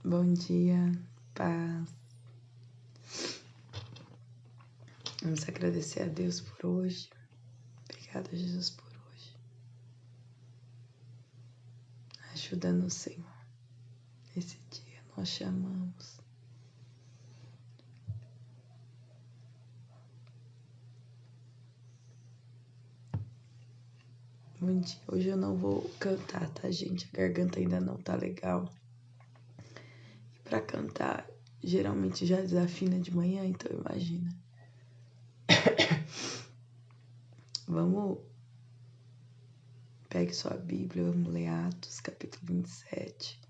Bom dia, paz. Vamos agradecer a Deus por hoje. Obrigada, Jesus, por hoje. Ajuda-nos, Senhor. Esse dia nós chamamos. Bom dia. Hoje eu não vou cantar, tá, gente? A garganta ainda não tá legal. E pra cantar, geralmente já desafina de manhã, então imagina. Vamos. Pegue sua Bíblia, vamos ler Atos, capítulo 27.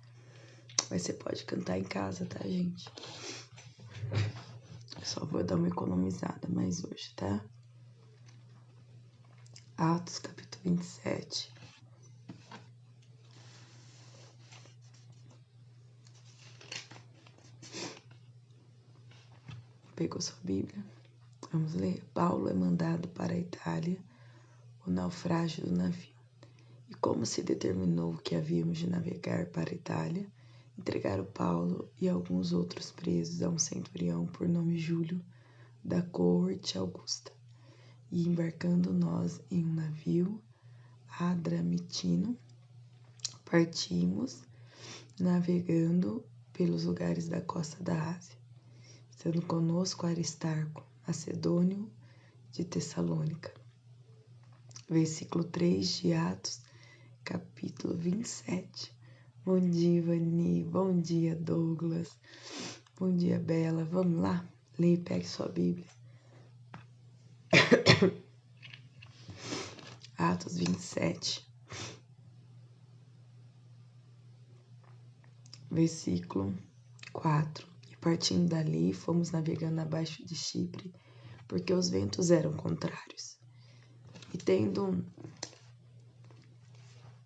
Mas você pode cantar em casa, tá, gente? Eu só vou dar uma economizada mais hoje, tá? Atos, capítulo 27. Pegou sua Bíblia? Vamos ler. Paulo é mandado para a Itália, o naufrágio do navio. E como se determinou que havíamos de navegar para a Itália, entregaram Paulo e alguns outros presos a um centurião por nome Júlio, da corte Augusta. E embarcando nós em um navio adramitino, partimos, navegando pelos lugares da costa da Ásia, estando conosco Aristarco, macedônio de Tessalônica. Versículo 3 de Atos, capítulo 27. Bom dia, Ivani. Bom dia, Douglas. Bom dia, Bela. Vamos lá? Leia e pegue sua Bíblia. Atos 27. Versículo 4. E partindo dali, fomos navegando abaixo de Chipre, porque os ventos eram contrários. E tendo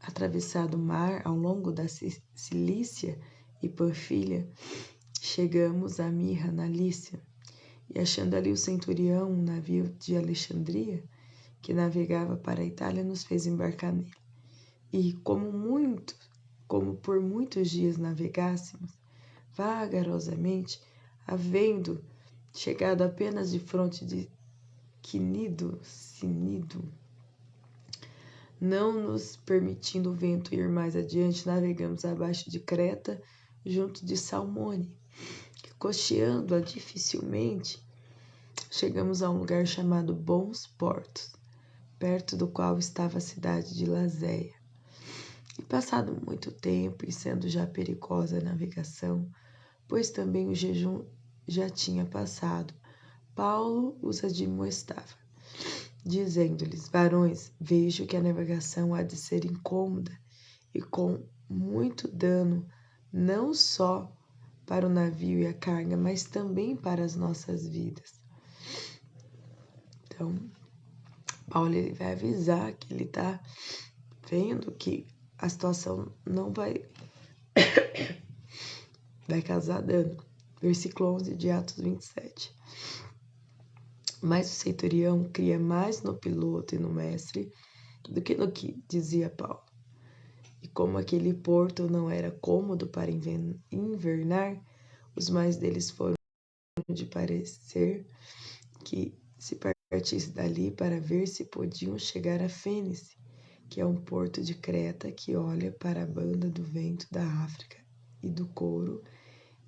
atravessado o mar ao longo da Cilícia e Panfilha, chegamos a Mirra, na Lícia, e achando ali o centurião, um navio de Alexandria, que navegava para a Itália, nos fez embarcar nele. E como por muitos dias navegássemos, vagarosamente, havendo chegado apenas de fronte de Cinido, não nos permitindo o vento ir mais adiante, navegamos abaixo de Creta, junto de Salmone, que costeando-a dificilmente, chegamos a um lugar chamado Bons Portos, perto do qual estava a cidade de Lazéia. E passado muito tempo, e sendo já perigosa a navegação, pois também o jejum já tinha passado, Paulo os admoestava, dizendo-lhes: varões, vejo que a navegação há de ser incômoda e com muito dano, não só para o navio e a carga, mas também para as nossas vidas. Então, Paulo ele vai avisar que ele está vendo que a situação não vai causar dano. Versículo 11 de Atos 27. Mas o centurião cria mais no piloto e no mestre do que no que dizia Paulo. E como aquele porto não era cômodo para invernar, os mais deles foram de parecer que se partisse dali para ver se podiam chegar a Fênice, que é um porto de Creta que olha para a banda do vento da África e do couro,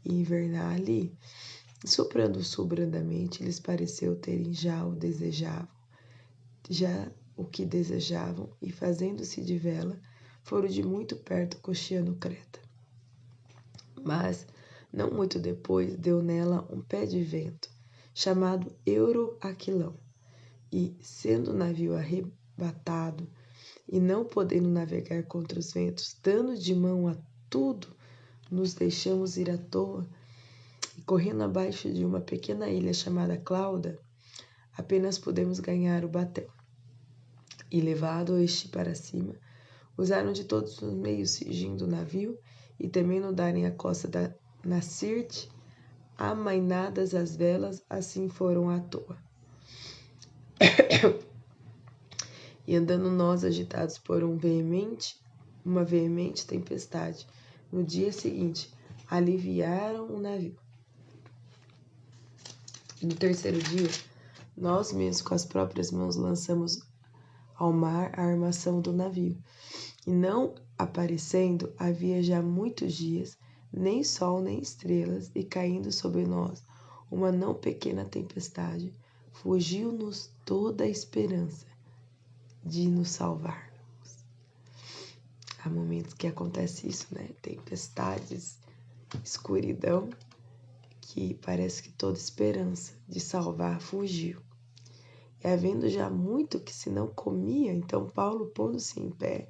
e invernar ali. Soprando o sul brandamente, lhes pareceu terem já o que desejavam, e fazendo-se de vela, foram de muito perto costeando Creta. Mas, não muito depois, deu nela um pé de vento, chamado Euroaquilão, e, sendo o navio arrebatado, e não podendo navegar contra os ventos, dando de mão a tudo, nos deixamos ir à toa, e correndo abaixo de uma pequena ilha chamada Clauda, apenas pudemos ganhar o batel. E levado este para cima, usaram de todos os meios cingindo o navio, e temendo darem a costa na Sirte, amainadas as velas, assim foram à toa. E andando nós agitados por uma veemente tempestade, no dia seguinte, aliviaram o navio. No terceiro dia, nós mesmos com as próprias mãos lançamos ao mar a armação do navio. E não aparecendo, havia já muitos dias, nem sol nem estrelas, e caindo sobre nós uma não pequena tempestade, fugiu-nos toda a esperança de nos salvar. Há momentos que acontece isso, né? Tempestades, escuridão, que parece que toda esperança de salvar fugiu. E havendo já muito que se não comia, então Paulo, pondo-se em pé,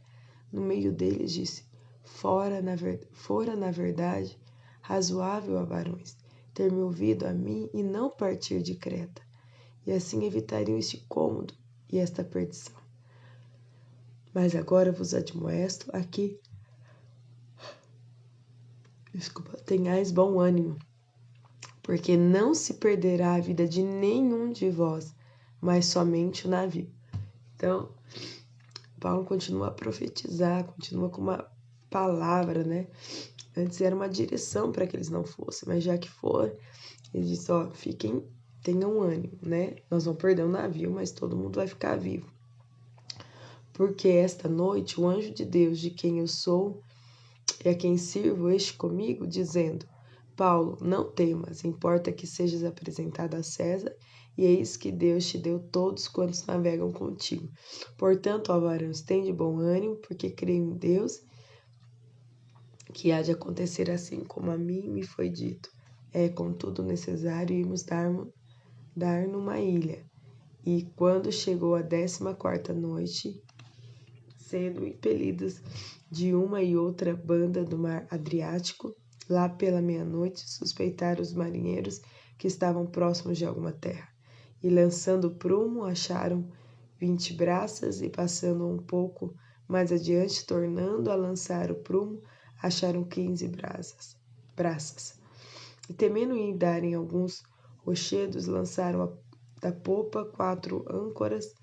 no meio deles, disse: fora na verdade razoável a varões, ter me ouvido a mim e não partir de Creta, e assim evitariam este cômodo e esta perdição. Mas agora vos admoesto aqui, tenhais bom ânimo, porque não se perderá a vida de nenhum de vós, mas somente o navio. Então, Paulo continua a profetizar, continua com uma palavra, né? Antes era uma direção para que eles não fossem, mas já que foram, ele diz, ó, fiquem, tenham ânimo, né? Nós vamos perder o navio, mas todo mundo vai ficar vivo. Porque esta noite o anjo de Deus, de quem eu sou e a quem sirvo, este comigo, dizendo: Paulo, não temas, importa que sejas apresentado a César, e eis que Deus te deu todos quantos navegam contigo. Portanto, ó varões, tende bom ânimo, porque creio em Deus, que há de acontecer assim como a mim me foi dito. É, contudo, necessário irmos dar numa ilha. E quando chegou a 14ª noite, sendo impelidos de uma e outra banda do mar Adriático, lá pela meia-noite, suspeitaram os marinheiros que estavam próximos de alguma terra. E lançando prumo, acharam 20 braças, e passando um pouco mais adiante, tornando a lançar o prumo, acharam 15 braças. E temendo em darem alguns rochedos, lançaram da popa 4 âncoras,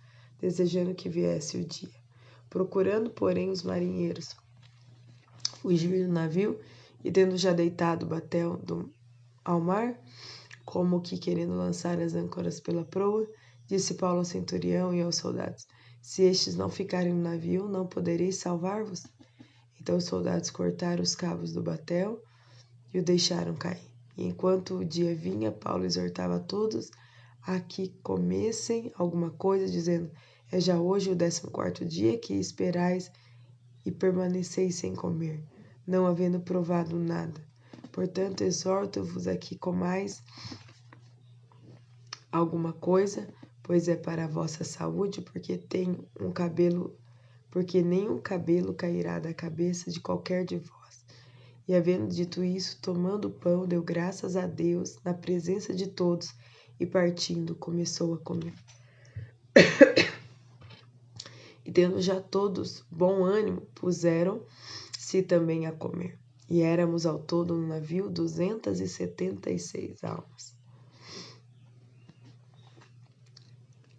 desejando que viesse o dia. Procurando, porém, os marinheiros fugir do navio, e tendo já deitado o batel ao mar, como que querendo lançar as âncoras pela proa, disse Paulo ao centurião e aos soldados: se estes não ficarem no navio, não podereis salvar-vos? Então os soldados cortaram os cabos do batel e o deixaram cair. E enquanto o dia vinha, Paulo exortava a todos a que comessem alguma coisa, dizendo: é já hoje o 14º dia que esperais e permaneceis sem comer, não havendo provado nada. Portanto, exorto-vos a que comais alguma coisa, pois é para a vossa saúde, porque nenhum cabelo cairá da cabeça de qualquer de vós. E havendo dito isso, tomando o pão, deu graças a Deus na presença de todos, e partindo, começou a comer. E tendo já todos bom ânimo, puseram-se também a comer. E éramos ao todo no navio 276 almas.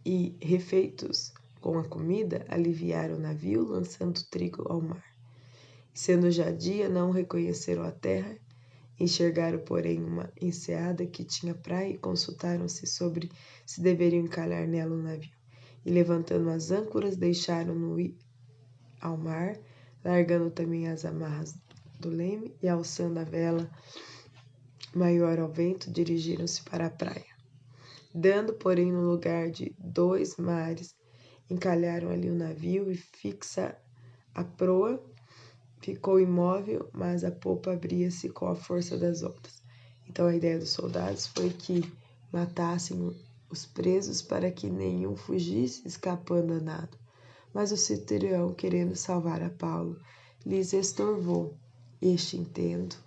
E, refeitos com a comida, aliviaram o navio, lançando trigo ao mar. Sendo já dia, não reconheceram a terra, enxergaram, porém, uma enseada que tinha praia, e consultaram-se sobre se deveriam encalhar nela o navio. E, levantando as âncoras, deixaram-no ir ao mar, largando também as amarras do leme, e alçando a vela maior ao vento, dirigiram-se para a praia. Dando, porém, no lugar de 2 mares, encalharam ali o navio, e fixa a proa ficou imóvel, mas a popa abria-se com a força das ondas. Então a ideia dos soldados foi que matassem os presos para que nenhum fugisse escapando a nado. Mas o centurião, querendo salvar a Paulo, lhes estorvou este intento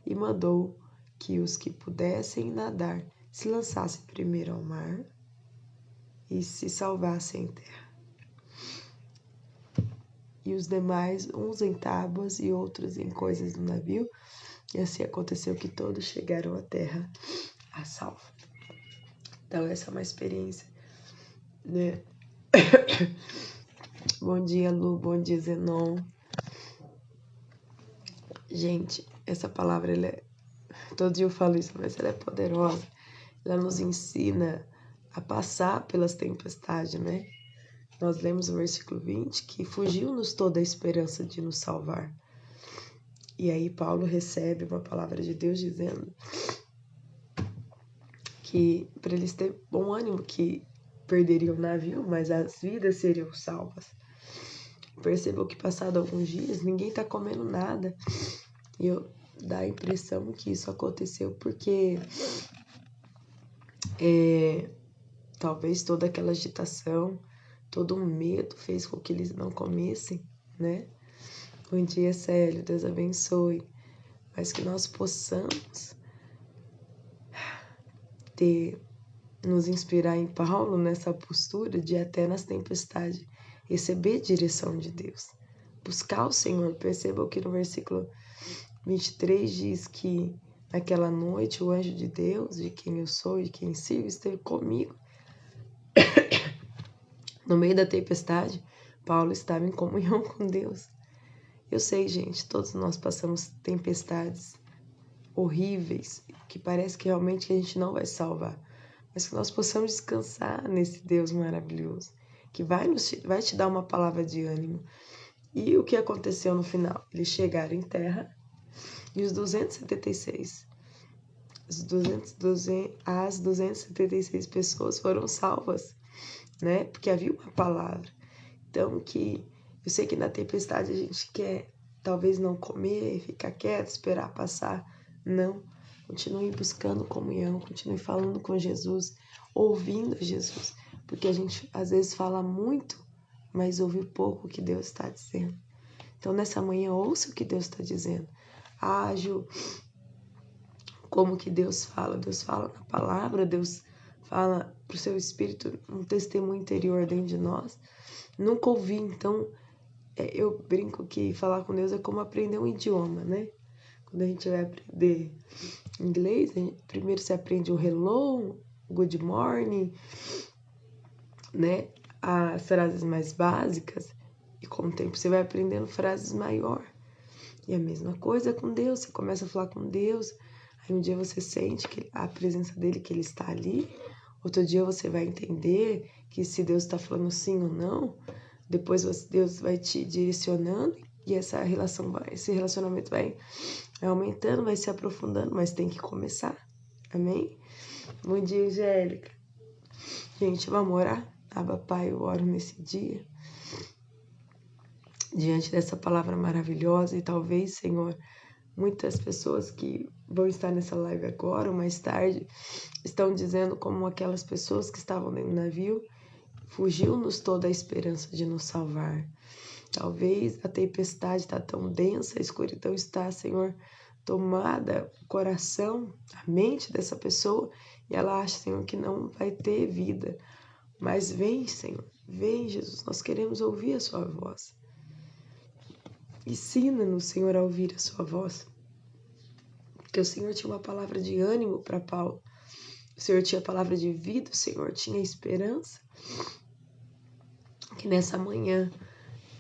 e mandou que os que pudessem nadar se lançassem primeiro ao mar e se salvassem em terra. E os demais, uns em tábuas e outros em coisas do navio, e assim aconteceu que todos chegaram à terra a salvo. Então essa é uma experiência, né? Bom dia, Lu, bom dia, Zenon. Gente, essa palavra ela todo dia eu falo isso, mas ela é poderosa. Ela nos ensina a passar pelas tempestades, né? Nós lemos o versículo 20, que fugiu-nos toda a esperança de nos salvar. E aí Paulo recebe uma palavra de Deus dizendo que para eles terem bom ânimo, que perderiam o navio, mas as vidas seriam salvas. Percebam que passado alguns dias, ninguém está comendo nada. E eu dá a impressão que isso aconteceu porque talvez toda aquela agitação, todo o medo fez com que eles não comessem, né? Bom dia, Célio, Deus abençoe. Mas que nós possamos nos inspirar em Paulo nessa postura de até nas tempestades receber direção de Deus. Buscar o Senhor. Percebam que no versículo 23 diz que naquela noite o anjo de Deus, de quem eu sou e quem sirvo, esteve comigo. No meio da tempestade, Paulo estava em comunhão com Deus. Eu sei, gente, todos nós passamos tempestades horríveis, que parece que realmente a gente não vai salvar, mas que nós possamos descansar nesse Deus maravilhoso, que vai te dar uma palavra de ânimo. E o que aconteceu no final? Eles chegaram em terra e os 276, as 276 pessoas foram salvas, né? Porque havia uma palavra. Então, eu sei que na tempestade a gente quer talvez não comer, ficar quieto, esperar passar. Não. Continue buscando comunhão, continue falando com Jesus, ouvindo Jesus. Porque a gente às vezes fala muito, mas ouve pouco o que Deus está dizendo. Então, nessa manhã, ouça o que Deus está dizendo. Ágil, como que Deus fala? Deus fala na palavra, Deus fala para o seu espírito, um testemunho interior dentro de nós. Nunca ouvi, então eu brinco que falar com Deus é como aprender um idioma, né? Quando a gente vai aprender inglês, primeiro você aprende o hello, good morning, né? As frases mais básicas, e com o tempo você vai aprendendo frases maiores. E a mesma coisa com Deus, você começa a falar com Deus, aí um dia você sente que a presença dele, que ele está ali, outro dia você vai entender que se Deus está falando sim ou não, depois Deus vai te direcionando e esse relacionamento vai aumentando, vai se aprofundando, mas tem que começar. Amém? Bom dia, Angélica. Gente, vamos orar? Abba, Pai, eu oro nesse dia, diante dessa palavra maravilhosa, e talvez, Senhor, muitas pessoas que vão estar nessa live agora ou mais tarde estão dizendo como aquelas pessoas que estavam no navio, fugiu-nos toda a esperança de nos salvar. Talvez a tempestade está tão densa, a escuridão está, Senhor, tomada o coração, a mente dessa pessoa, e ela acha, Senhor, que não vai ter vida. Mas vem, Senhor, vem, Jesus, nós queremos ouvir a sua voz. Ensina-nos, Senhor, a ouvir a sua voz. Porque o Senhor tinha uma palavra de ânimo para Paulo. O Senhor tinha palavra de vida, o Senhor tinha esperança. Que nessa manhã,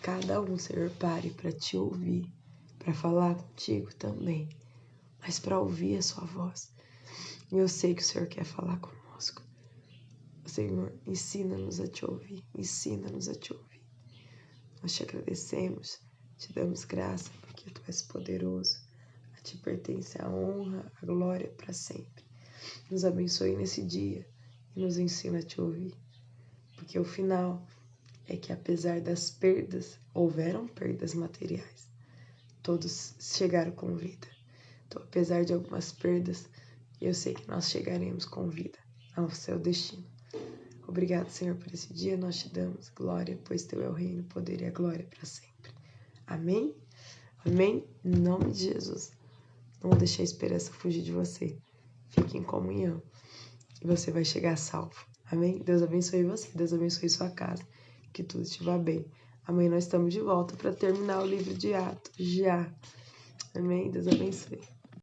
cada um, Senhor, pare para te ouvir, para falar contigo também, mas para ouvir a sua voz. E eu sei que o Senhor quer falar conosco. Senhor, ensina-nos a te ouvir, ensina-nos a te ouvir. Nós te agradecemos, te damos graça, porque tu és poderoso. A ti pertence a honra, a glória para sempre. Nos abençoe nesse dia e nos ensina a te ouvir, porque o final é que apesar das perdas, houveram perdas materiais, todos chegaram com vida. Então, apesar de algumas perdas, eu sei que nós chegaremos com vida ao seu destino. Obrigado, Senhor, por esse dia. Nós te damos glória, pois teu é o reino, o poder e a glória para sempre. Amém? Amém? Em nome de Jesus. Não vou deixar a esperança fugir de você. Fique em comunhão e você vai chegar salvo. Amém? Deus abençoe você, Deus abençoe sua casa. Que tudo estiver bem. Amanhã nós estamos de volta para terminar o livro de Atos. Já. Amém? Deus abençoe.